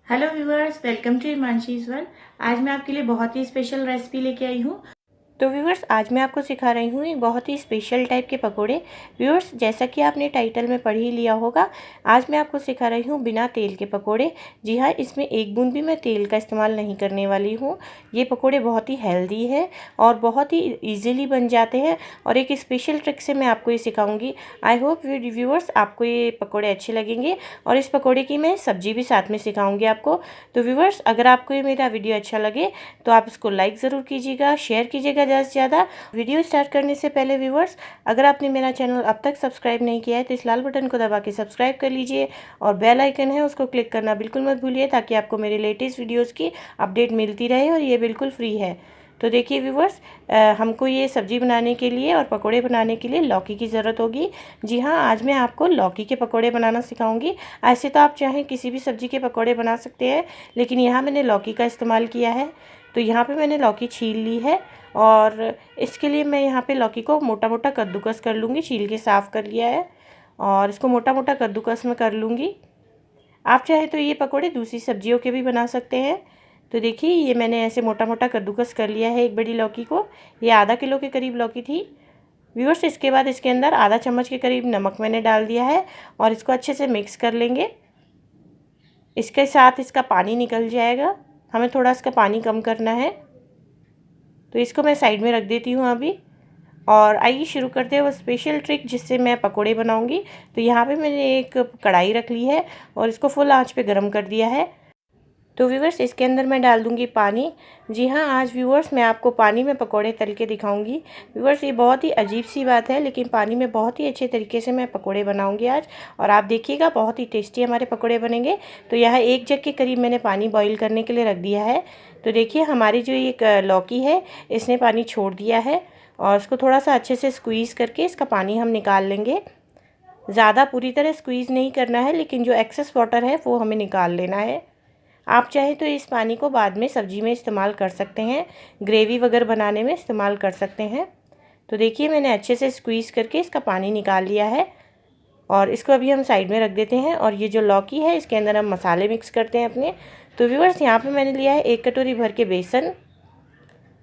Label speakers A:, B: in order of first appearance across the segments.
A: Hello viewers, welcome to Himanshi's world. आज मैं आपके लिए बहुत ही स्पेशल रेसिपी लेके आई हूँ। तो व्यूअर्स, आज मैं आपको सिखा रही हूँ एक बहुत ही स्पेशल टाइप के पकोड़े। व्यूअर्स, जैसा कि आपने टाइटल में पढ़ ही लिया होगा, आज मैं आपको सिखा रही हूँ बिना तेल के पकोड़े। जी हाँ, इसमें एक बूंद भी मैं तेल का इस्तेमाल नहीं करने वाली हूँ। ये पकोड़े बहुत ही हेल्दी है और बहुत ही ईजिली बन जाते हैं और एक स्पेशल ट्रिक से मैं आपको ये सिखाऊंगी। आई होप व्यूअर्स आपको ये पकोड़े अच्छे लगेंगे और इस पकोड़े की मैं सब्जी भी साथ में सिखाऊंगी आपको। तो व्यूअर्स, अगर आपको ये मेरा वीडियो अच्छा लगे तो आप इसको लाइक ज़रूर कीजिएगा, शेयर कीजिएगा ज़्यादा से ज़्यादा। वीडियो स्टार्ट करने से पहले व्यूअर्स, अगर आपने मेरा चैनल अब तक सब्सक्राइब नहीं किया है तो इस लाल बटन को दबा के सब्सक्राइब कर लीजिए और बेल आइकन है उसको क्लिक करना बिल्कुल मत भूलिए, ताकि आपको मेरे लेटेस्ट वीडियोज़ की अपडेट मिलती रहे और ये बिल्कुल फ्री है। तो देखिए व्यूवर्स, हमको ये सब्ज़ी बनाने के लिए और पकोड़े बनाने के लिए लौकी की ज़रूरत होगी। जी हाँ, आज मैं आपको लौकी के पकोड़े बनाना सिखाऊंगी। ऐसे तो आप चाहें किसी भी सब्ज़ी के पकोड़े बना सकते हैं, लेकिन यहाँ मैंने लौकी का इस्तेमाल किया है। तो यहाँ पे मैंने लौकी छील ली है और इसके लिए मैं यहाँ पे लौकी को मोटा मोटा कद्दूकस कर लूँगी। छील के साफ़ कर लिया है और इसको मोटा मोटा कद्दूकस में कर लूँगी। आप चाहे तो ये पकोड़े दूसरी सब्जियों के भी बना सकते हैं। तो देखिए, ये मैंने ऐसे मोटा मोटा कद्दूकस कर लिया है एक बड़ी लौकी को। ये आधा किलो के करीब लौकी थी व्यूअर्स। इसके बाद इसके अंदर आधा चम्मच के करीब नमक मैंने डाल दिया है और इसको अच्छे से मिक्स कर लेंगे। इसके साथ इसका पानी निकल जाएगा, हमें थोड़ा इसका पानी कम करना है। तो इसको मैं साइड में रख देती हूँ अभी। और आइए शुरू करते हैं वो स्पेशल ट्रिक जिससे मैं पकोड़े बनाऊंगी। तो यहाँ पे मैंने एक कढ़ाई रख ली है और इसको फुल आंच पे गरम कर दिया है। तो व्यूवर्स, इसके अंदर मैं डाल दूंगी पानी। जी हाँ, आज व्यूवर्स मैं आपको पानी में पकोड़े तल के दिखाऊंगी। व्यूवर्स, ये बहुत ही अजीब सी बात है, लेकिन पानी में बहुत ही अच्छे तरीके से मैं पकोड़े बनाऊंगी आज, और आप देखिएगा बहुत ही टेस्टी हमारे पकोड़े बनेंगे। तो यहाँ 1 जग के करीब मैंने पानी बॉईल करने के लिए रख दिया है। तो देखिए, हमारी जो ये लौकी है इसने पानी छोड़ दिया है और इसको थोड़ा सा अच्छे से स्क्वीज़ करके इसका पानी हम निकाल लेंगे। ज़्यादा पूरी तरह स्क्वीज़ नहीं करना है, लेकिन जो एक्सेस वाटर है वो हमें निकाल लेना है। आप चाहें तो इस पानी को बाद में सब्ज़ी में इस्तेमाल कर सकते हैं, ग्रेवी वगैरह बनाने में इस्तेमाल कर सकते हैं। तो देखिए, मैंने अच्छे से स्क्वीज़ करके इसका पानी निकाल लिया है और इसको अभी हम साइड में रख देते हैं। और ये जो लौकी है इसके अंदर हम मसाले मिक्स करते हैं अपने। तो व्यूअर्स, यहाँ पे मैंने लिया है 1 कटोरी भर के बेसन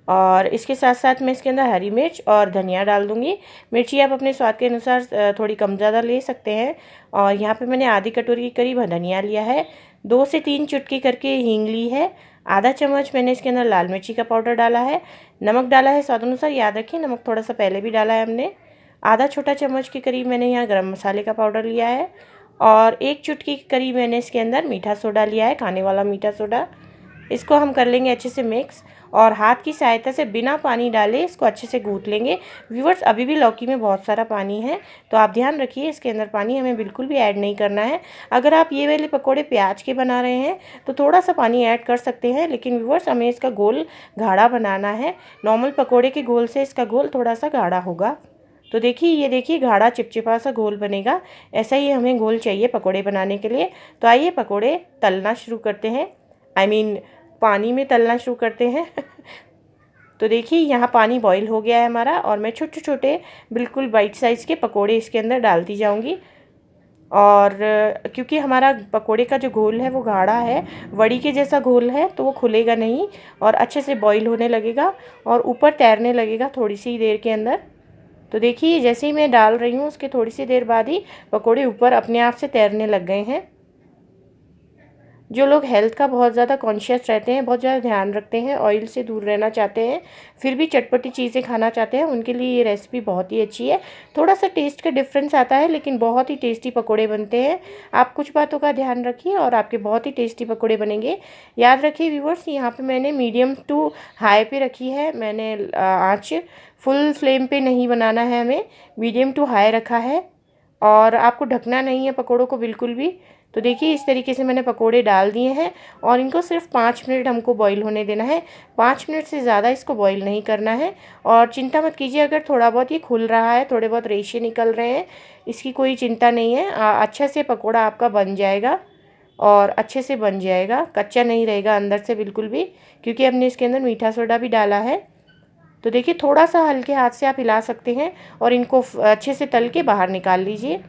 A: और इसके साथ साथ मैं इसके अंदर हरी मिर्च और धनिया डाल दूँगी। मिर्ची आप अपने स्वाद के अनुसार थोड़ी कम ज़्यादा ले सकते हैं। और यहाँ पे मैंने आधी कटोरी के करीब धनिया लिया है। 2 से 3 चुटकी करके हींग ली है। आधा चम्मच मैंने इसके अंदर लाल मिर्ची का पाउडर डाला है। नमक डाला है स्वाद अनुसार, याद रखिए नमक थोड़ा सा पहले भी डाला है हमने। आधा छोटा चम्मच के करीब मैंने यहाँ गरम मसाले का पाउडर लिया है और 1 चुटकी के करीब मैंने इसके अंदर मीठा सोडा लिया है, खाने वाला मीठा सोडा। इसको हम कर लेंगे अच्छे से मिक्स और हाथ की सहायता से बिना पानी डाले इसको अच्छे से गूँथ लेंगे। व्यूवर्स, अभी भी लौकी में बहुत सारा पानी है, तो आप ध्यान रखिए इसके अंदर पानी हमें बिल्कुल भी ऐड नहीं करना है। अगर आप ये वाले पकोड़े प्याज के बना रहे हैं तो थोड़ा सा पानी ऐड कर सकते हैं, लेकिन व्यूवर्स हमें इसका गोल गाढ़ा बनाना है। नॉर्मल पकोड़े के गोल से इसका गोल थोड़ा सा गाढ़ा होगा। तो देखिए, ये देखिए गाढ़ा चिपचिपा सा घोल बनेगा। ऐसा ही हमें घोल चाहिए पकोड़े बनाने के लिए। तो आइए पकोड़े तलना शुरू करते हैं, पानी में तलना शुरू करते हैं। तो देखिए, यहाँ पानी बॉईल हो गया है हमारा और मैं छोटे छोटे बिल्कुल बाइट साइज़ के पकोड़े इसके अंदर डालती जाऊँगी। और क्योंकि हमारा पकोड़े का जो घोल है वो गाढ़ा है, वड़ी के जैसा घोल है, तो वो खुलेगा नहीं और अच्छे से बॉईल होने लगेगा और ऊपर तैरने लगेगा थोड़ी सी देर के अंदर। तो देखिए, जैसे ही मैं डाल रही हूँ उसके थोड़ी सी देर बाद ही पकोड़े ऊपर अपने आप से तैरने लग गए हैं। जो लोग हेल्थ का बहुत ज़्यादा कॉन्शियस रहते हैं, बहुत ज़्यादा ध्यान रखते हैं, ऑयल से दूर रहना चाहते हैं, फिर भी चटपटी चीज़ें खाना चाहते हैं, उनके लिए ये रेसिपी बहुत ही अच्छी है। थोड़ा सा टेस्ट का डिफरेंस आता है, लेकिन बहुत ही टेस्टी पकोड़े बनते हैं। आप कुछ बातों का ध्यान रखिए और आपके बहुत ही टेस्टी पकोड़े बनेंगे। याद रखिए व्यूवर्स, यहाँ पर मैंने मीडियम टू हाई पे रखी है। मैंने आँच फुल फ्लेम पे नहीं बनाना है, हमें मीडियम टू हाई रखा है और आपको ढकना नहीं है पकोड़ों को बिल्कुल भी। तो देखिए, इस तरीके से मैंने पकोड़े डाल दिए हैं और इनको सिर्फ 5 मिनट हमको बॉईल होने देना है। 5 मिनट से ज़्यादा इसको बॉईल नहीं करना है। और चिंता मत कीजिए अगर थोड़ा बहुत ये खुल रहा है, थोड़े बहुत रेशे निकल रहे हैं, इसकी कोई चिंता नहीं है। अच्छे से पकोड़ा आपका बन जाएगा और अच्छे से बन जाएगा, कच्चा नहीं रहेगा अंदर से बिल्कुल भी, क्योंकि हमने इसके अंदर मीठा सोडा भी डाला है। तो देखिए, थोड़ा सा हल्के हाथ से आप हिला सकते हैं और इनको अच्छे से तल के बाहर निकाल लीजिए।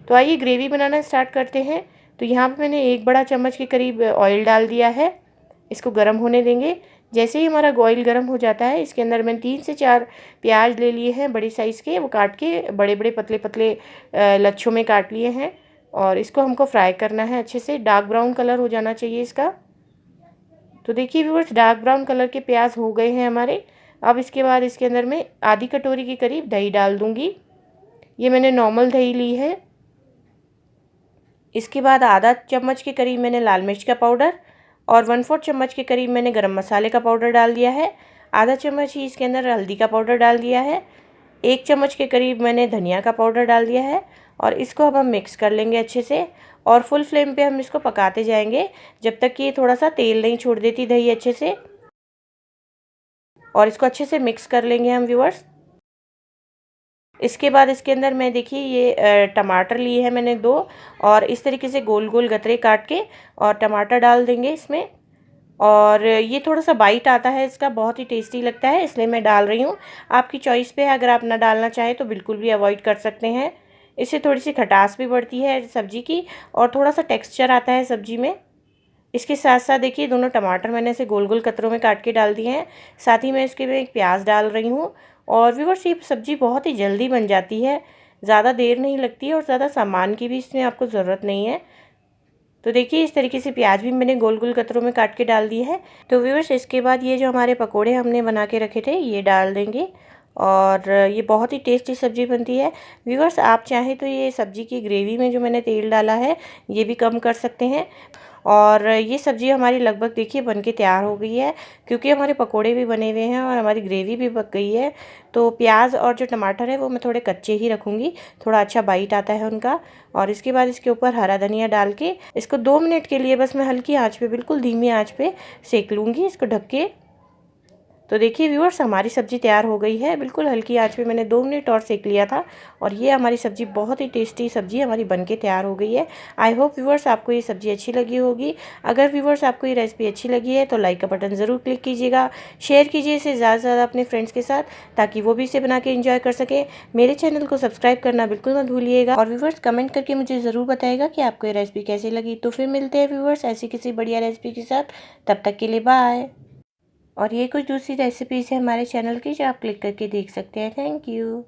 A: तो आइए ग्रेवी बनाना स्टार्ट करते हैं। तो यहाँ पे मैंने 1 बड़ा चम्मच के करीब ऑयल डाल दिया है। इसको गर्म होने देंगे। जैसे ही हमारा ऑयल गर्म हो जाता है, इसके अंदर मैंने 3 से 4 प्याज ले लिए हैं बड़े साइज़ के, वो काट के बड़े बड़े पतले पतले लच्छों में काट लिए हैं। और इसको हमको फ्राई करना है अच्छे से, डार्क ब्राउन कलर हो जाना चाहिए इसका। तो देखिए व्यूअर्स, डार्क ब्राउन कलर के प्याज हो गए हैं हमारे। अब इसके बाद इसके अंदर मैं आधी कटोरी के करीब दही डाल दूँगी। ये मैंने नॉर्मल दही ली है। इसके बाद आधा चम्मच के करीब मैंने लाल मिर्च का पाउडर और 1/4 चम्मच के करीब मैंने गरम मसाले का पाउडर डाल दिया है। आधा चम्मच ही इसके अंदर हल्दी का पाउडर डाल दिया है। 1 चम्मच के करीब मैंने धनिया का पाउडर डाल दिया है। और इसको अब हम मिक्स कर लेंगे अच्छे से, और फुल फ्लेम पे हम इसको पकाते जाएंगे जब तक कि ये थोड़ा सा तेल नहीं छोड़ देती दही अच्छे से। और इसको अच्छे से मिक्स कर लेंगे हम व्यूअर्स। इसके बाद इसके अंदर मैं देखिए ये टमाटर लिए हैं मैंने 2, और इस तरीके से गोल गोल गतरे काट के और टमाटर डाल देंगे इसमें। और ये थोड़ा सा बाइट आता है इसका, बहुत ही टेस्टी लगता है, इसलिए मैं डाल रही हूँ। आपकी चॉइस पे है, अगर आप ना डालना चाहें तो बिल्कुल भी अवॉइड कर सकते हैं। इससे थोड़ी सी खटास भी बढ़ती है सब्ज़ी की, और थोड़ा सा टेक्स्चर आता है सब्ज़ी में। इसके साथ साथ देखिए दोनों टमाटर मैंने ऐसे गोल गोल कतरों में काट के डाल दिए हैं। साथ ही मैं इसके में एक प्याज डाल रही हूँ। और व्यूअर्स, ये सब्ज़ी बहुत ही जल्दी बन जाती है, ज़्यादा देर नहीं लगती है, और ज़्यादा सामान की भी इसमें आपको ज़रूरत नहीं है। तो देखिए इस तरीके से प्याज भी मैंने गोल गोल कतरों में काट के डाल दिए है। तो व्यूअर्स, इसके बाद ये जो हमारे पकोड़े हमने बना के रखे थे ये डाल देंगे, और ये बहुत ही टेस्टी सब्ज़ी बनती है। व्यूअर्स, आप चाहें तो ये सब्ज़ी की ग्रेवी में जो मैंने तेल डाला है ये भी कम कर सकते हैं। और ये सब्ज़ी हमारी लगभग देखिए बन के तैयार हो गई है, क्योंकि हमारे पकोड़े भी बने हुए हैं और हमारी ग्रेवी भी पक गई है। तो प्याज और जो टमाटर है वो मैं थोड़े कच्चे ही रखूँगी, थोड़ा अच्छा बाइट आता है उनका। और इसके बाद इसके ऊपर हरा धनिया डाल के इसको 2 मिनट के लिए बस मैं हल्की आंच पे, बिल्कुल धीमी आंच पे सेक लूँगी इसको ढक के। तो देखिए व्यूअर्स, हमारी सब्ज़ी तैयार हो गई है, बिल्कुल हल्की आंच पे मैंने 2 मिनट और सेक लिया था, और ये हमारी सब्ज़ी बहुत ही टेस्टी सब्ज़ी हमारी बनके तैयार हो गई है। आई होप व्यूअर्स आपको ये सब्ज़ी अच्छी लगी होगी। अगर व्यूअर्स आपको ये रेसिपी अच्छी लगी है तो लाइक का बटन ज़रूर क्लिक कीजिएगा, शेयर कीजिए इसे ज़्यादा से ज़्यादा अपने फ्रेंड्स के साथ, ताकि वो भी इसे बना के इंजॉय कर सकें। मेरे चैनल को सब्सक्राइब करना बिल्कुल मत भूलिएगा, और व्यूअर्स कमेंट करके मुझे ज़रूर बताइएगा कि आपको ये रेसिपी कैसी लगी। तो फिर मिलते हैं व्यूअर्स ऐसी किसी बढ़िया रेसिपी के साथ, तब तक के लिए बाय। और ये कुछ दूसरी रेसिपीज़ है हमारे चैनल की जो आप क्लिक करके देख सकते हैं। Thank you.